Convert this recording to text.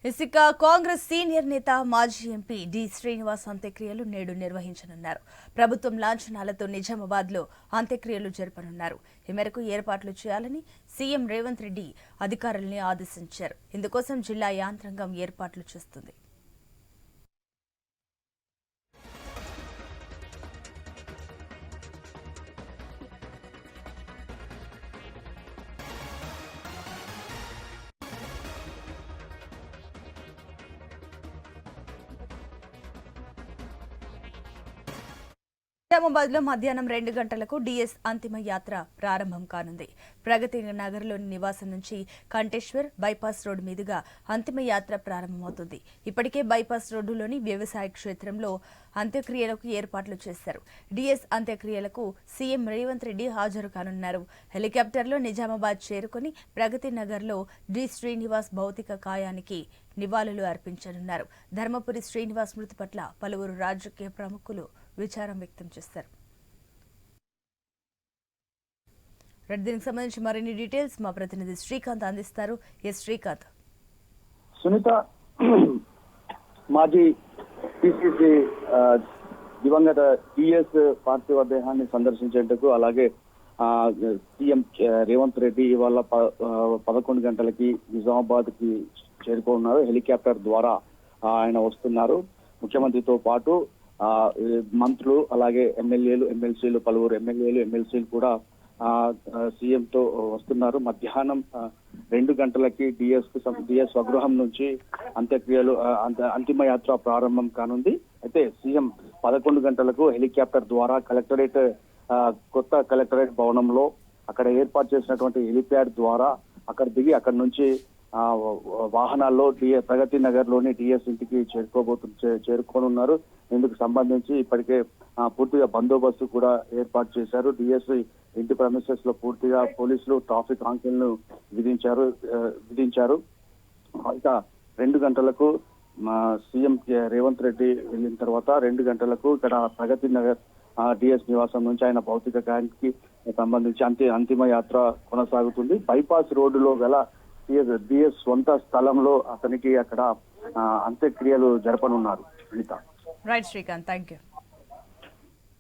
ఇక కాంగ్రెస్ సీనియర్ నేత మాజీ ఎంపీ డి శ్రీనివాస్ అంత్యక్రియలు నేడు నిర్వహించనున్నారు. ప్రభుత్వం లాంఛనాలతో నిజామాబాద్ లో అంత్యక్రియలు జరపనున్నారు. ఈ మేరకు ఏర్పాట్లు చేయాలని సీఎం రేవంత్ రెడ్డి అధికారుల్ని ఆదేశించారు. ఇందుకోసం జిల్లా యాంత్రాంగం ఏర్పాట్లు చేస్తుంది. నిజామాబాద్ లో మధ్యాహ్నం 2 గంటలకు డిఎస్ అంతిమ యాత్ర ప్రారంభం కానుంది. ప్రగతి నగర్లోని నివాసం నుంచి కంటేశ్వర్ బైపాస్ రోడ్డు మీదుగా అంతిమ యాత్ర ప్రారంభమవుతుంది. ఇప్పటికే బైపాస్ రోడ్డులోని వ్యవసాయ క్షేత్రంలో అంత్యక్రియలకు ఏర్పాట్లు చేశారు. డిఎస్ అంత్యక్రియలకు సీఎం రేవంత్ రెడ్డి హాజరు కానున్నారు. హెలికాప్టర్లో నిజామాబాద్ చేరుకుని ప్రగతి నగర్లో డి శ్రీనివాస్ భౌతిక కాయానికి నివాళులు అర్పించనున్నారు. ధర్మపురి శ్రీనివాస్ మృతి పట్ల పలువురు రాజకీయ ప్రముఖులు విచారం వ్యక్తం చేశారు. దీనికి సంబంధించి మరిన్ని డీటెయిల్స్ మా ప్రతినిధి శ్రీకాంత్ అందిస్తారు. ఎస్ శ్రీకాంత్. సునీత, మాజీ పిసిసి దివంగత టిఎస్ పార్థివ దేహాన్ని సందర్శించేందుకు అలాగే సీఎం రేవంత్ రెడ్డి ఇవాళ 11 గంటలకి నిజామాబాద్ కి చేరుకున్నారు. హెలికాప్టర్ ద్వారా ఆయన వస్తున్నారు. ముఖ్యమంత్రితో పాటు మంత్రులు అలాగే ఎమ్మెల్యేలు ఎమ్మెల్సీలు పలువురు ఎమ్మెల్యేలు ఎమ్మెల్సీలు కూడా సీఎం తో వస్తున్నారు. మధ్యాహ్నం 2 గంటలకి డిఎస్ స్వగృహం నుంచి అంత్యక్రియలు అంతిమ యాత్ర ప్రారంభం కానుంది. అయితే సీఎం 11 గంటలకు హెలికాప్టర్ ద్వారా కలెక్టరేట్ కొత్త కలెక్టరేట్ భవనంలో అక్కడ ఏర్పాటు చేసినటువంటి హెలిప్యాడ్ ద్వారా అక్కడ దిగి అక్కడి నుంచి వాహనాల్లో ప్రగతి నగర్ లోని డిఎస్ ఇంటికి చేరుకోనున్నారు. ఇందుకు సంబంధించి ఇప్పటికే పూర్తిగా బందోబస్తు కూడా ఏర్పాటు చేశారు. డిఎస్ ఇంటి ప్రమిసెస్ లో పూర్తిగా పోలీసులు ట్రాఫిక్ ఆంక్షలను విధించారు. ఇక 2 గంటలకు సీఎం రేవంత్ రెడ్డి వెళ్ళిన తర్వాత 2 గంటలకు ఇక్కడ ప్రగతి నగర్ డిఎస్ నివాసం నుంచి ఆయన భౌతిక కాయానికి సంబంధించి అంతిమ యాత్ర కొనసాగుతుంది. బైపాస్ రోడ్డులో గల డిఎస్ సొంత స్థలంలో అతనికి అక్కడ అంత్యక్రియలు జరపనున్నారు. Right Srikanth, thank you.